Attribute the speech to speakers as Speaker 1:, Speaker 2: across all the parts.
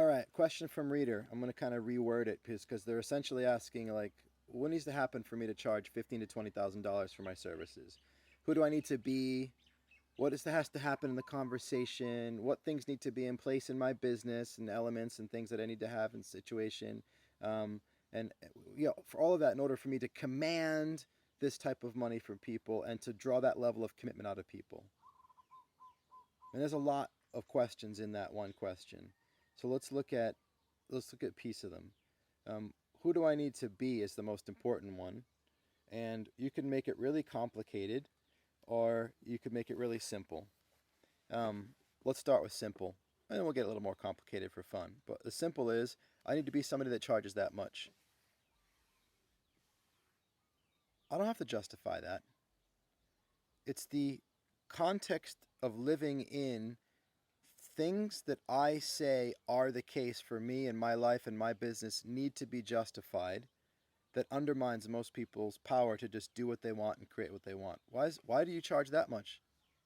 Speaker 1: All right, question from reader. I'm going to kind of reword it because they're essentially asking like, what needs to happen for me to charge $15,000 to $20,000 for my services? Who do I need to be? What has to happen in the conversation? What things need to be in place in my business and elements and things that I need to have in situation? Um, and for all of that, in order for me to command this type of money from people and to draw that level of commitment out of people. And there's a lot of questions in that one question. So let's look at a piece of them. Um, who do I need to be is the most important one, and you can make it really complicated, or you could make it really simple. Um, let's start with simple, and then we'll get a little more complicated for fun. But the simple is, I need to be somebody that charges that much. I don't have to justify that. It's the context of living in things that I say are the case for me and my life and my business need to be justified that undermines most people's power to just do what they want and create what they want. Why do you charge that much?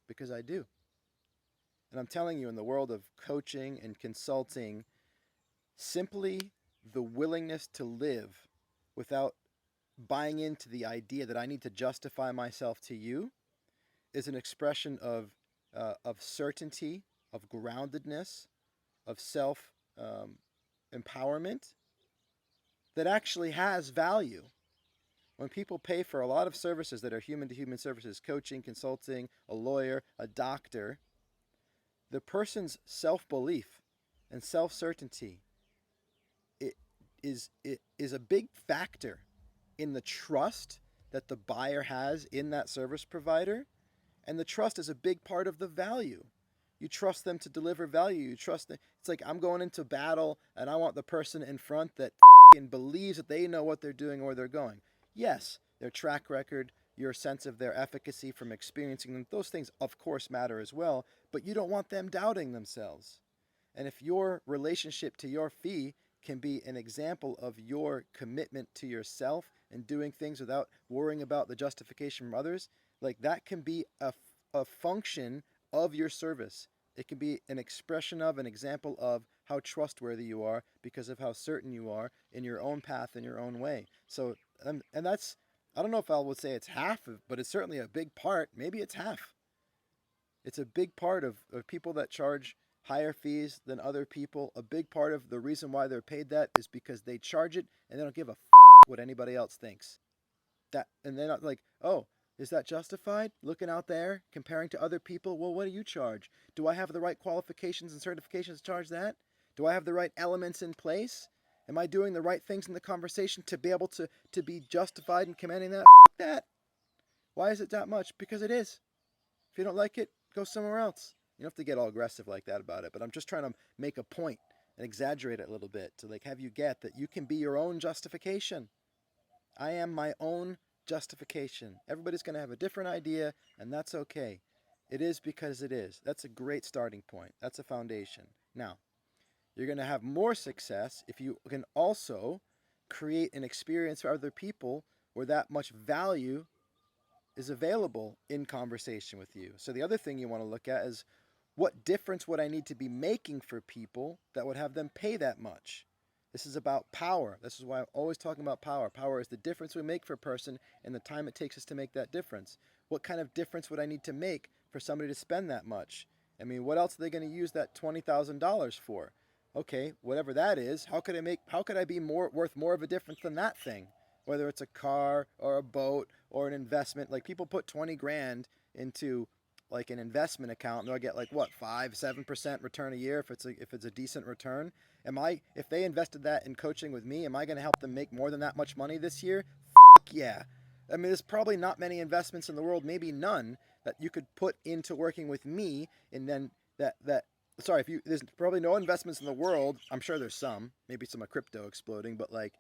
Speaker 1: Because I do. And I'm telling you, in the world of coaching and consulting, simply the willingness to live without buying into the idea that I need to justify myself to you is an expression of certainty, of groundedness, of self empowerment that actually has value. When people pay for a lot of services that are human to human services, coaching, consulting, a lawyer, a doctor, the person's self belief and self certainty it is a big factor in the trust that the buyer has in that service provider, and the trust is a big part of the value. You trust them to deliver value. You trust them. It's like I'm going into battle and I want the person in front that believes that they know what they're doing or where they're going. Yes, their track record, your sense of their efficacy from experiencing them, those things of course matter as well, but you don't want them doubting themselves. And if your relationship to your fee can be an example of your commitment to yourself and doing things without worrying about the justification from others, like that can be a function of your service. It can be an expression of, an example of how trustworthy you are because of how certain you are in your own path, in your own way. So, and that's, I don't know if I would say it's half, but it's certainly a big part. Maybe it's half. It's a big part of people that charge higher fees than other people. A big part of the reason why they're paid that is because they charge it and they don't give a what anybody else thinks. That, and they're not like, oh, is that justified? Looking out there, comparing to other people, well, what do you charge? Do I have the right qualifications and certifications to charge that? Do I have the right elements in place? Am I doing the right things in the conversation to be able to be justified in commanding that? That. Why is it that much? Because it is. If you don't like it, go somewhere else. You don't have to get all aggressive like that about it, but I'm just trying to make a point and exaggerate it a little bit to like have you get that you can be your own justification. I am my own justification. Everybody's going to have a different idea, and that's okay. It is because it is. That's a great starting point. That's a foundation. Now, you're going to have more success if you can also create an experience for other people where that much value is available in conversation with you. So the other thing you want to look at is what difference would I need to be making for people that would have them pay that much? This is about power. This is why I'm always talking about power. Power is the difference we make for a person and the time it takes us to make that difference. What kind of difference would I need to make for somebody to spend that much? I mean, what else are they going to use that $20,000 for? Okay, whatever that is, how could I be more worth more of a difference than that thing? Whether it's a car or a boat or an investment, like people put 20 grand into like an investment account and they'll get like what 5-7% return a year if it's a decent return. Am I if they invested that in coaching with me, am I going to help them make more than that much money this year? Yeah. I mean, there's probably not many investments in the world, maybe none, that you could put into working with me, and then that sorry, if you there's probably no investments in the world. I'm sure there's some, maybe some of crypto exploding, but like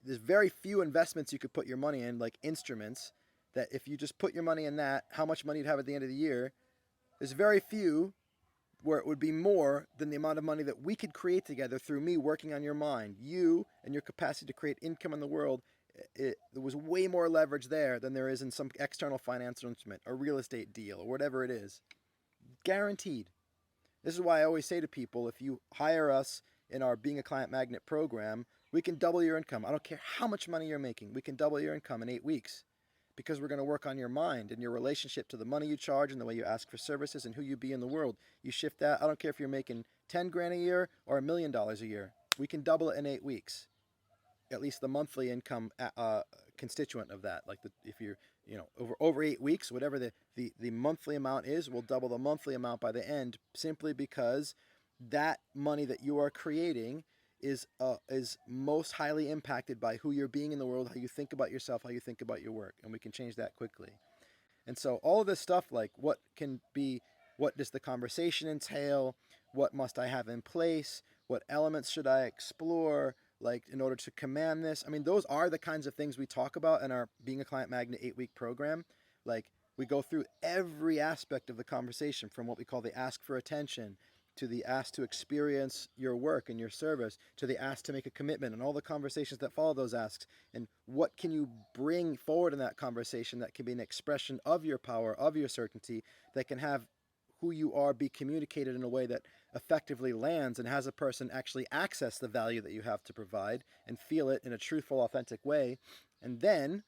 Speaker 1: there's very few investments you could put your money in, like instruments, that if you just put your money in that, how much money you'd have at the end of the year. There's very few where it would be more than the amount of money that we could create together through me working on your mind. You and your capacity to create income in the world, there was way more leverage there than there is in some external financial instrument, a real estate deal, or whatever it is. Guaranteed. This is why I always say to people, if you hire us in our Being a Client Magnet program, we can double your income. I don't care how much money you're making. We can double your income in 8 weeks because we're going to work on your mind and your relationship to the money you charge and the way you ask for services and who you be in the world. You shift that. I don't care if you're making 10 grand a year or $1 million a year. We can double it in 8 weeks. At least the monthly income constituent of that. Like if you're, over 8 weeks, whatever the monthly amount is, we'll double the monthly amount by the end, simply because that money that you are creating is most highly impacted by who you're being in the world, how you think about yourself, how you think about your work, and we can change that quickly. And so all of this stuff, like what does the conversation entail? What must I have in place? What elements should I explore, like, in order to command this? I mean, those are the kinds of things we talk about in our Being a Client Magnet 8-week program. Like, we go through every aspect of the conversation, from what we call the ask for attention, to the ask to experience your work and your service, to the ask to make a commitment, and all the conversations that follow those asks. And what can you bring forward in that conversation that can be an expression of your power, of your certainty, that can have who you are be communicated in a way that effectively lands and has a person actually access the value that you have to provide and feel it in a truthful, authentic way. And then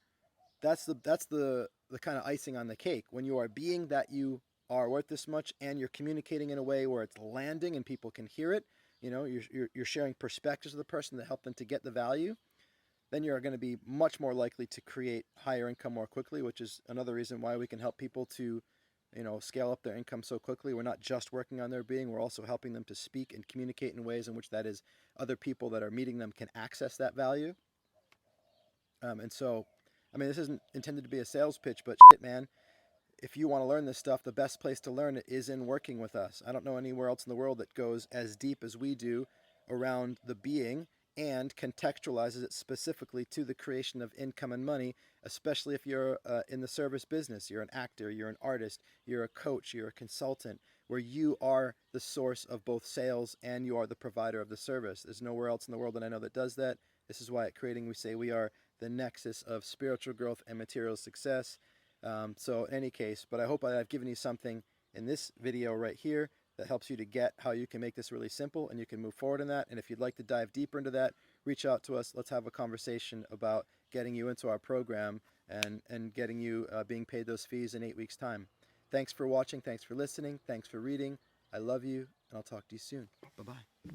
Speaker 1: that's the kind of icing on the cake. When you are being that you are worth this much and you're communicating in a way where it's landing and people can hear it, you're sharing perspectives with the person that help them to get the value, then you're going to be much more likely to create higher income more quickly, which is another reason why we can help people to scale up their income so quickly. We're not just working on their being, we're also helping them to speak and communicate in ways in which that is other people that are meeting them can access that value. And so, I mean, this isn't intended to be a sales pitch, but shit, man, if you want to learn this stuff, the best place to learn it is in working with us. I don't know anywhere else in the world that goes as deep as we do around the being and contextualizes it specifically to the creation of income and money, especially if you're in the service business. You're an actor, you're an artist, you're a coach, you're a consultant, where you are the source of both sales and you are the provider of the service. There's nowhere else in the world that I know that does that. This is why at Creating we say we are the nexus of spiritual growth and material success. So in any case, but I hope I've given you something in this video right here that helps you to get how you can make this really simple and you can move forward in that. And if you'd like to dive deeper into that, reach out to us. Let's have a conversation about getting you into our program and getting you being paid those fees in 8 weeks' time. Thanks for watching. Thanks for listening. Thanks for reading. I love you, and I'll talk to you soon. Bye-bye.